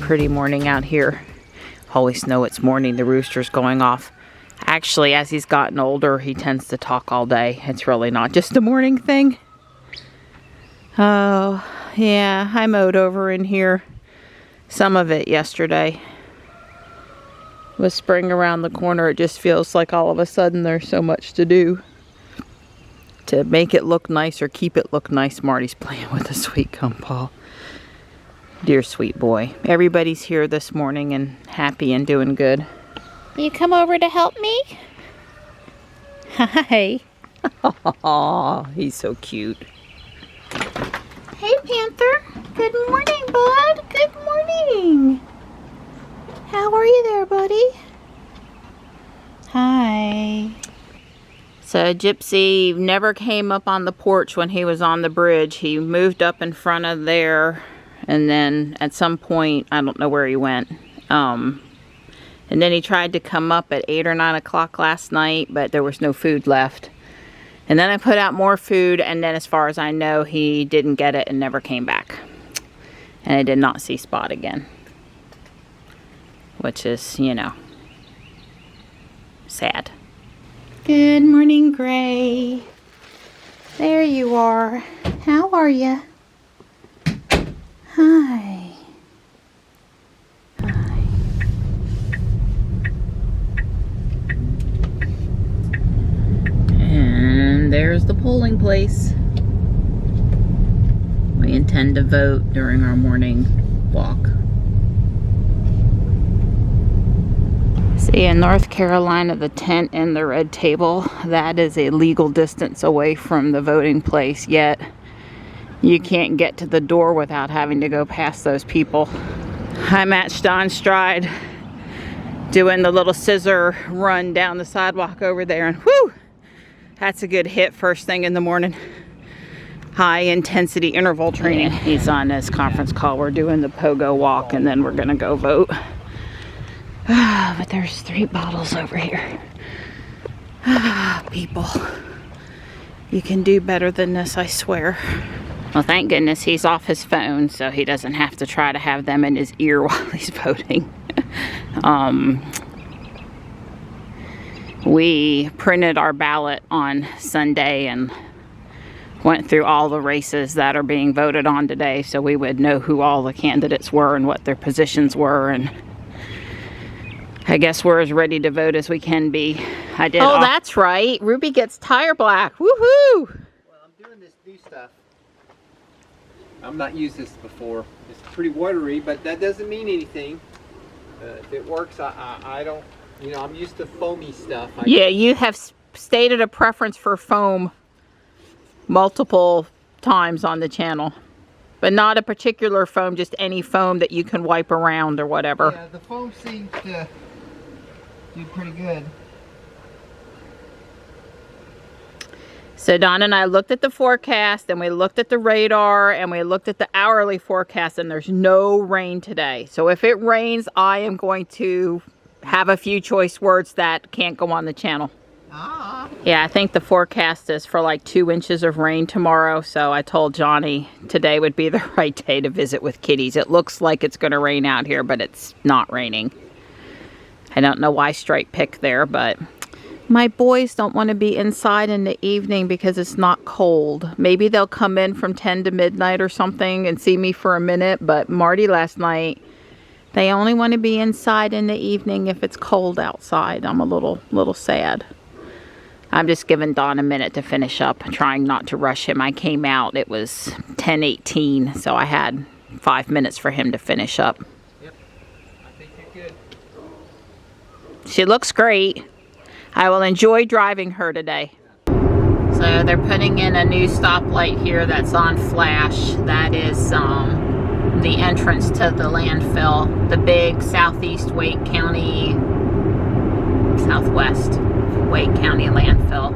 pretty morning out here. Always know it's morning, the rooster's going off. Actually, as he's gotten older, he tends to talk all day. It's really not just a morning thing. Oh, yeah, I mowed over in here. Some of it yesterday. With spring around the corner, it just feels like all of a sudden there's so much to do. To make it look nice or keep it look nice, Marty's playing with a sweet gumball. Dear sweet boy. Everybody's here this morning and happy and doing good. You come over to help me? Hi. Oh, he's so cute. Hey, Panther. Good morning, bud. Good morning. How are you there, buddy? Hi. So Gypsy never came up on the porch when he was on the bridge. He moved up in front of there. And then at some point, I don't know where he went. And then he tried to come up at 8 or 9 o'clock last night, but there was no food left. And then I put out more food, and then as far as I know, he didn't get it and never came back. And I did not see Spot again. Which is, you know, sad. Good morning, Gray. There you are. How are you? Hi. Hi. And there's the polling place. We intend to vote during our morning walk. See, in North Carolina, the tent and the red table, that is a legal distance away from the voting place, yet you can't get to the door without having to go past those people. I matched on stride, doing the little scissor run down the sidewalk over there, and whoo, that's a good hit first thing in the morning. High intensity interval training. Yeah, he's on his conference call. We're doing the pogo walk, and then we're gonna go vote. But there's 3 bottles over here. People, you can do better than this, I swear. Well, thank goodness he's off his phone, so he doesn't have to try to have them in his ear while he's voting. We printed our ballot on Sunday and went through all the races that are being voted on today, so we would know who all the candidates were and what their positions were, and I guess we're as ready to vote as we can be. I did. Oh, that's right. Ruby gets tire black. Woohoo! Well, I'm doing this new stuff. I'm not used this before. It's pretty watery, but that doesn't mean anything. If it works, I don't, you know, I'm used to foamy stuff. Yeah, you have stated a preference for foam multiple times on the channel. But not a particular foam, just any foam that you can wipe around or whatever. Yeah, the foam seems to do pretty good. So Don and I looked at the forecast, and we looked at the radar, and we looked at the hourly forecast, and there's no rain today. So if it rains, I am going to have a few choice words that can't go on the channel. Ah. Yeah, I think the forecast is for like 2 inches of rain tomorrow, so I told Johnny today would be the right day to visit with kitties. It looks like it's going to rain out here, but it's not raining. I don't know why Stripe picked there, but my boys don't want to be inside in the evening because it's not cold. Maybe they'll come in from 10 to midnight or something and see me for a minute, but Marty last night, they only want to be inside in the evening if it's cold outside. I'm a little sad. I'm just giving Don a minute to finish up, trying not to rush him. I came out, it was 10:18, so I had 5 minutes for him to finish up. Yep, I think you're good. She looks great. I will enjoy driving her today. So they're putting in a new stoplight here that's on flash. That is the entrance to the landfill, the big southeast Wake County, southwest Wake County landfill.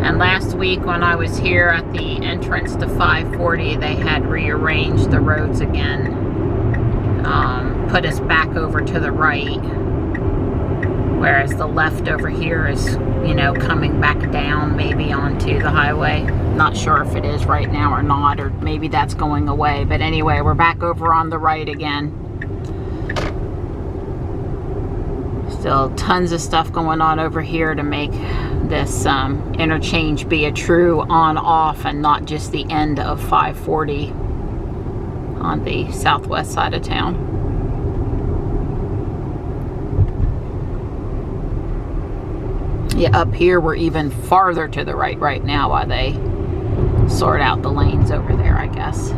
And last week when I was here at the entrance to 540, they had rearranged the roads again, put us back over to the right, whereas the left over here is, you know, coming back down maybe onto the highway. Not sure if it is right now or not, or maybe that's going away, but anyway, we're back over on the right again. Still tons of stuff going on over here to make this interchange be a true on-off and not just the end of 540 on the southwest side of town. Yeah, up here we're even farther to the right now while they sort out the lanes over there, I guess.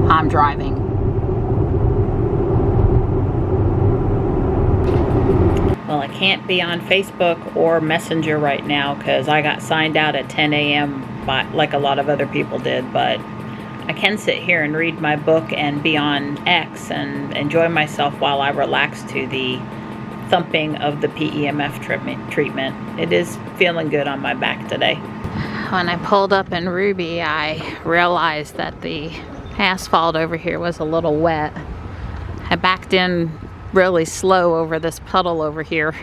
I'm driving. Well, I can't be on Facebook or Messenger right now because I got signed out at 10 a.m. like a lot of other people did, but I can sit here and read my book and be on X and enjoy myself while I relax to the thumping of the PEMF treatment. It is feeling good on my back today. When I pulled up in Ruby, I realized that the asphalt over here was a little wet. I backed in really slow over this puddle over here.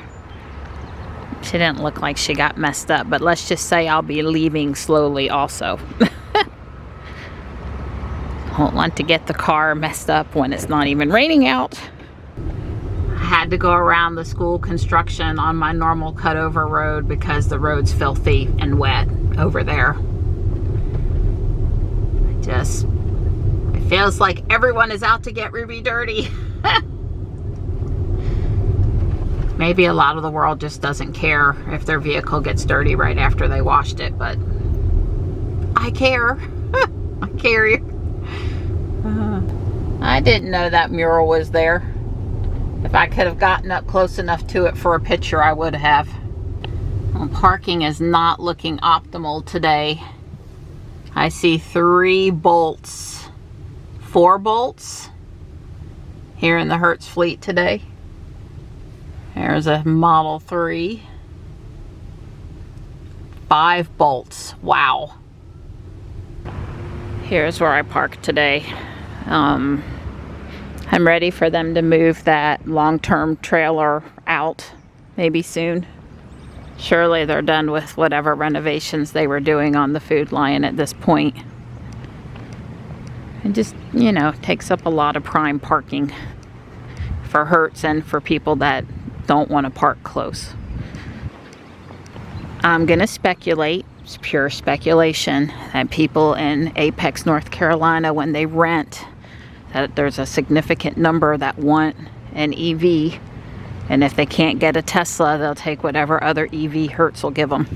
She didn't look like she got messed up, but let's just say I'll be leaving slowly also. Don't want to get the car messed up when it's not even raining out. I had to go around the school construction on my normal cutover road because the road's filthy and wet over there. It feels like everyone is out to get Ruby dirty. Maybe a lot of the world just doesn't care if their vehicle gets dirty right after they washed it, but I care. I care. I didn't know that mural was there. If I could have gotten up close enough to it for a picture, I would have. Well, parking is not looking optimal today. I see 3 bolts, 4 bolts here in the Hertz fleet today. There's a Model 3. 5 bolts. Wow. Here's where I parked today. I'm ready for them to move that long-term trailer out maybe soon. Surely they're done with whatever renovations they were doing on the Food Lion at this point. It just, you know, takes up a lot of prime parking for Hertz and for people that don't want to park close. I'm gonna speculate, it's pure speculation, that people in Apex, North Carolina, when they rent, that there's a significant number that want an EV, and if they can't get a Tesla, they'll take whatever other EV Hertz will give them.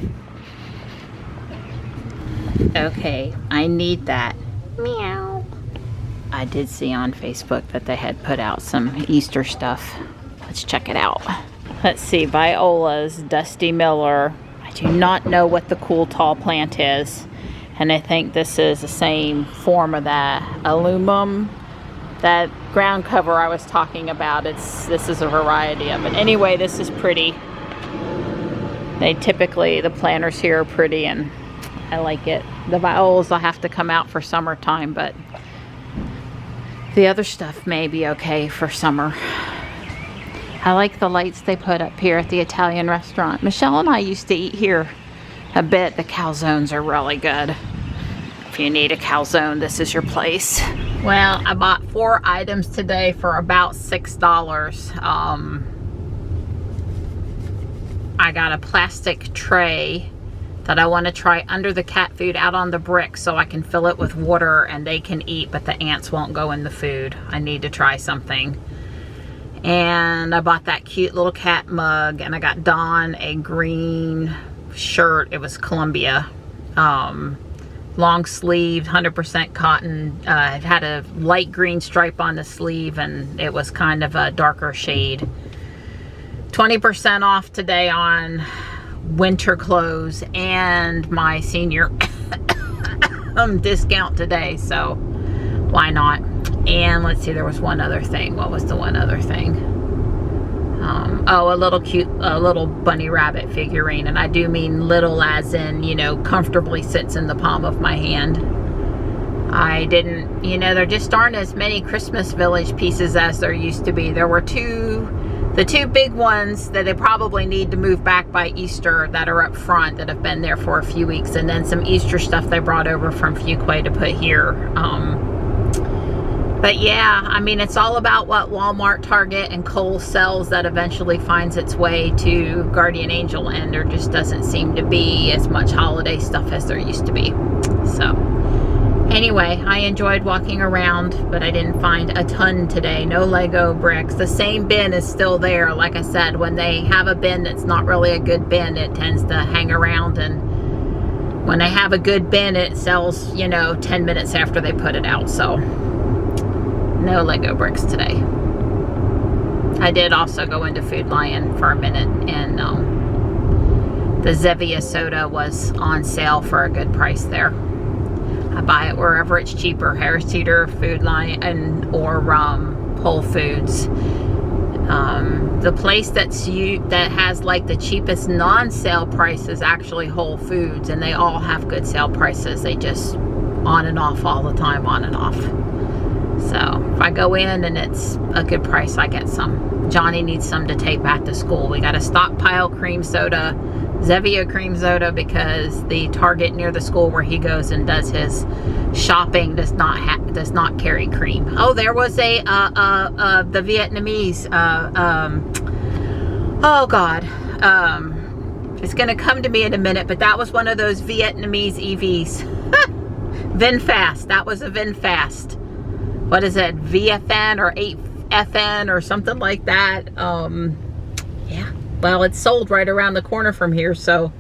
Okay, I need that. Meow. I did see on Facebook that they had put out some Easter stuff. Let's check it out. Let's see, Viola's Dusty Miller. I do not know what the cool tall plant is, and I think this is the same form of that aluminum, that ground cover I was talking about. This is a variety of it. Anyway, this is pretty. They typically, the planters here are pretty, and I like it. The violas will have to come out for summertime, but the other stuff may be okay for summer. I like the lights they put up here at the Italian restaurant. Michelle and I used to eat here a bit. The calzones are really good. If you need a calzone, this is your place. Well, I bought 4 items today for about $6. I got a plastic tray that I want to try under the cat food out on the brick so I can fill it with water and they can eat, but the ants won't go in the food. I need to try something. And I bought that cute little cat mug, and I got Dawn a green shirt. It was Columbia. Long sleeve, 100% cotton. It had a light green stripe on the sleeve, and it was kind of a darker shade. 20% off today on winter clothes and my senior discount today, so why not? And let's see, there was one other thing. What was the one other thing? Oh, a little cute, little bunny rabbit figurine. And I do mean little as in, you know, comfortably sits in the palm of my hand. I didn't, you know, there just aren't as many Christmas Village pieces as there used to be. There were 2 The two big ones that they probably need to move back by Easter that are up front that have been there for a few weeks, and then some Easter stuff they brought over from Fuquay to put here. But yeah, I mean, it's all about what Walmart, Target, and Kohl's sells that eventually finds its way to Guardian Angel, and there just doesn't seem to be as much holiday stuff as there used to be. So anyway, I enjoyed walking around, but I didn't find a ton today. No Lego bricks. The same bin is still there. Like I said, when they have a bin that's not really a good bin, it tends to hang around, and when they have a good bin, it sells, you know, 10 minutes after they put it out. So no Lego bricks today. I did also go into Food Lion for a minute, and the Zevia soda was on sale for a good price there. I buy it wherever it's cheaper, Harris Teeter, Food Lion, or Whole Foods. The place that has like the cheapest non-sale price is actually Whole Foods, and they all have good sale prices. They just on and off all the time, on and off. So if I go in and it's a good price, I get some. Johnny needs some to take back to school. We got a stockpile cream soda, Zevia cream soda, because the Target near the school where he goes and does his shopping does not carry cream. Oh, there was the Vietnamese. Oh God, it's gonna come to me in a minute. But that was one of those Vietnamese EVs. VinFast. That was a VinFast. What is it, VFN or 8FN or something like that? Yeah, well, it's sold right around the corner from here, so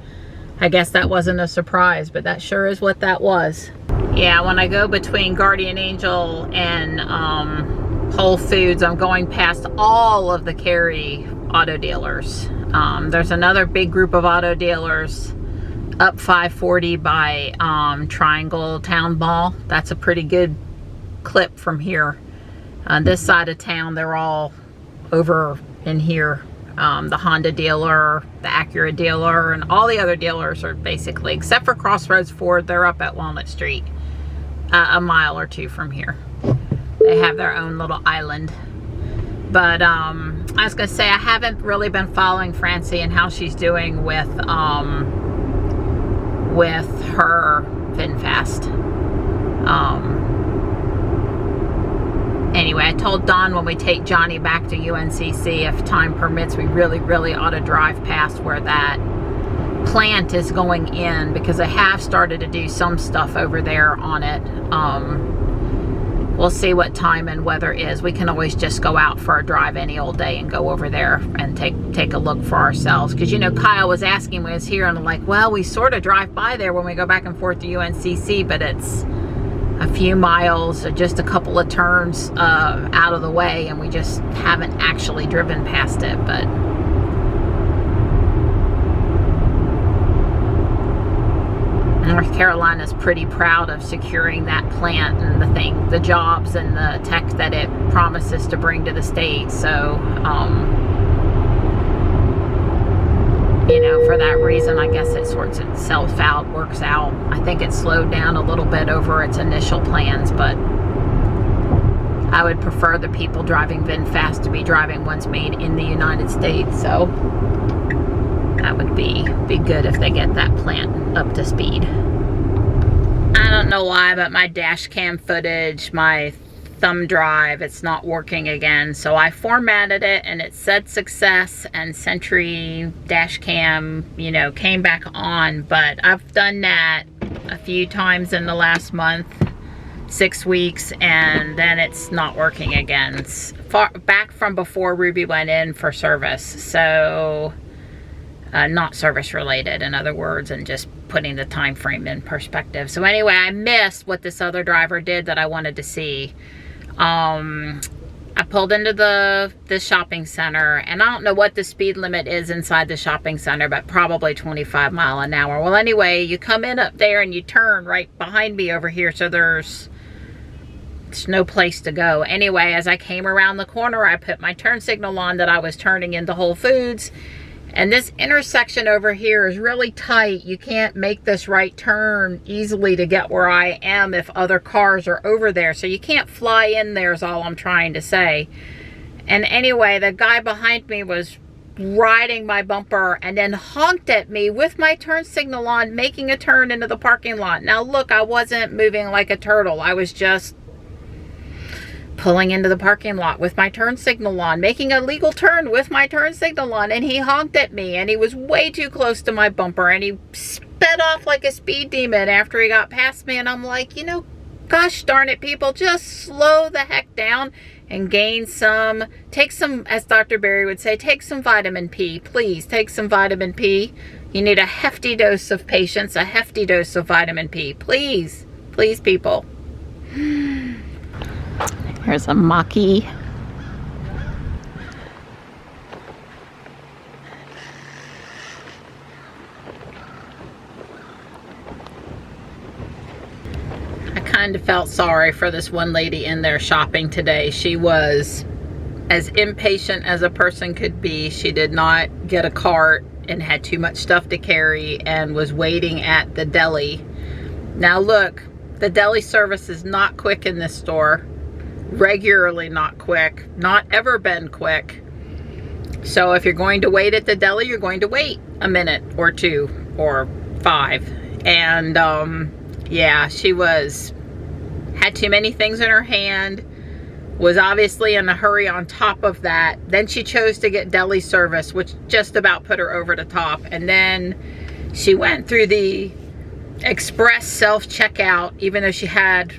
I guess that wasn't a surprise, but that sure is what that was. Yeah, when I go between Guardian Angel and Whole Foods, I'm going past all of the Cary auto dealers. There's another big group of auto dealers up 540 by Triangle Town Mall. That's a pretty good clip from here. On this side of town, they're all over in here. The Honda dealer, the Acura dealer, and all the other dealers are basically, except for Crossroads Ford, they're up at Walnut Street, a mile or two from here. They have their own little island. But I was gonna say, I haven't really been following Francie and how she's doing with her VinFast. Anyway, I told Don when we take Johnny back to UNCC, if time permits, we really ought to drive past where that plant is going in, because I have started to do some stuff over there on it. We'll see what time and weather is. We can always just go out for a drive any old day and go over there and take a look for ourselves. Because, you know, Kyle was asking when he was here, and I'm like, well, we sort of drive by there when we go back and forth to UNCC, but it's a few miles, or just a couple of turns out of the way, and we just haven't actually driven past it. But North Carolina's pretty proud of securing that plant and the jobs and the tech that it promises to bring to the state. So you know, for that reason, I guess it sorts itself out, works out. I think it slowed down a little bit over its initial plans, but I would prefer the people driving VinFast to be driving ones made in the United States. So that would be good if they get that plant up to speed. I don't know why, but my dash cam footage, my thumb drive, it's not working again. So I formatted it, and it said success, and Sentry dash cam, you know, came back on. But I've done that a few times in the last month, 6 weeks, and then it's not working again. It's back from before Ruby went in for service. So not service related, in other words, and just putting the time frame in perspective. So anyway, I missed what this other driver did that I wanted to see. I pulled into the shopping center, and I don't know what the speed limit is inside the shopping center, but probably 25 miles an hour. Well, anyway, you come in up there and you turn right behind me over here, so there's no place to go. Anyway, as I came around the corner, I put my turn signal on that I was turning into Whole Foods. And this intersection over here is really tight. You can't make this right turn easily to get where I am if other cars are over there. So you can't fly in there is all I'm trying to say. And anyway, the guy behind me was riding my bumper and then honked at me with my turn signal on, making a turn into the parking lot. Now look, I wasn't moving like a turtle. I was just pulling into the parking lot with my turn signal on, making a legal turn with my turn signal on, and he honked at me, and he was way too close to my bumper, and he sped off like a speed demon after he got past me. And I'm like, you know, gosh darn it, people, just slow the heck down and take some, as Dr. Berry would say, take some vitamin P. Please take some vitamin P. You need a hefty dose of patience, a hefty dose of vitamin P. Please, please, people. Here's a maki. I kind of felt sorry for this one lady in there shopping today. She was as impatient as a person could be. She did not get a cart and had too much stuff to carry and was waiting at the deli. Now look, the deli service is not quick in this store. Regularly not quick. Not ever been quick. So if you're going to wait at the deli, you're going to wait a minute or 2 or 5. And yeah, she had too many things in her hand, was obviously in a hurry on top of that. Then she chose to get deli service, which just about put her over the top. And then she went through the express self-checkout, even though she had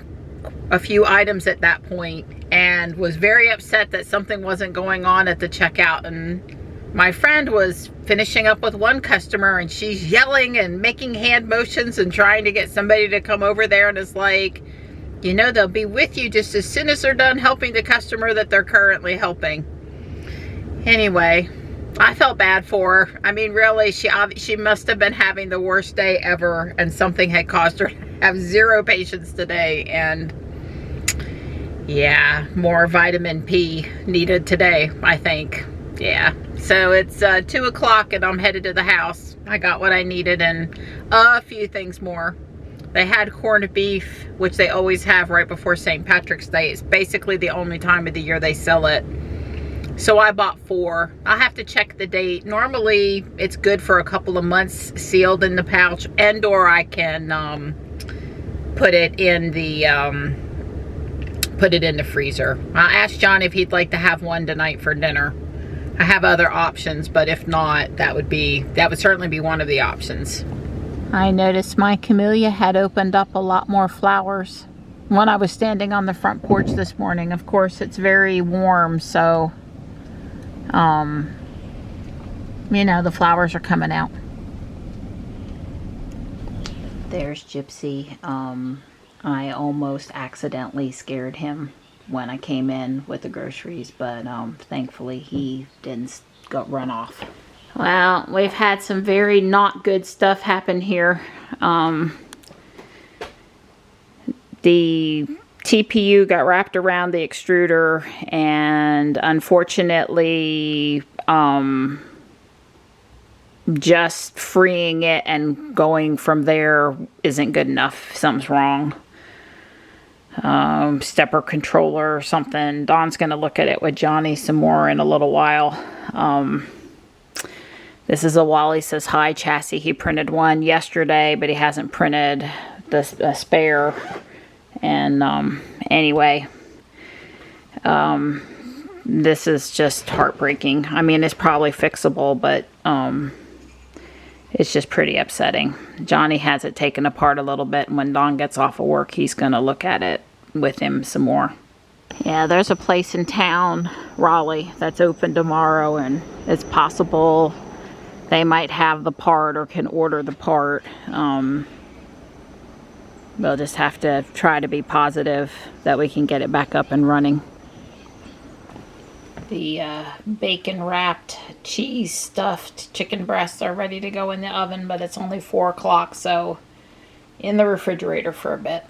a few items at that point, and was very upset that something wasn't going on at the checkout. And my friend was finishing up with one customer, and she's yelling and making hand motions and trying to get somebody to come over there, and is like, you know, they'll be with you just as soon as they're done helping the customer that they're currently helping. Anyway, I felt bad for her. I mean, really, she must have been having the worst day ever, and something had caused her to have 0 patience today. And yeah, more vitamin P needed today, I think. Yeah, so it's 2 o'clock and I'm headed to the house. I got what I needed and a few things more. They had corned beef, which they always have right before St. Patrick's Day. It's basically the only time of the year they sell it. So I bought 4. I'll have to check the date. Normally, it's good for a couple of months sealed in the pouch, and or I can put it in the freezer. I asked John if he'd like to have one tonight for dinner. I have other options, but if not, that would certainly be one of the options. I noticed my camellia had opened up a lot more flowers when I was standing on the front porch this morning. Of course, it's very warm, so you know, the flowers are coming out. There's Gypsy. I almost accidentally scared him when I came in with the groceries, but thankfully he didn't run off. Well, we've had some very not good stuff happen here. The TPU got wrapped around the extruder, and unfortunately, just freeing it and going from there isn't good enough. Something's wrong. Stepper controller or something. Don's going to look at it with Johnny some more in a little while. This is a Wally Says Hi chassis. He printed one yesterday, but he hasn't printed the spare. And anyway, this is just heartbreaking. I mean, it's probably fixable, but it's just pretty upsetting. Johnny has it taken apart a little bit, and when Don gets off of work, he's going to look at it with him some more. Yeah, there's a place in town, Raleigh, that's open tomorrow, and it's possible they might have the part or can order the part. We'll just have to try to be positive that we can get it back up and running. The bacon wrapped cheese stuffed chicken breasts are ready to go in the oven, but it's only 4 o'clock, so in the refrigerator for a bit.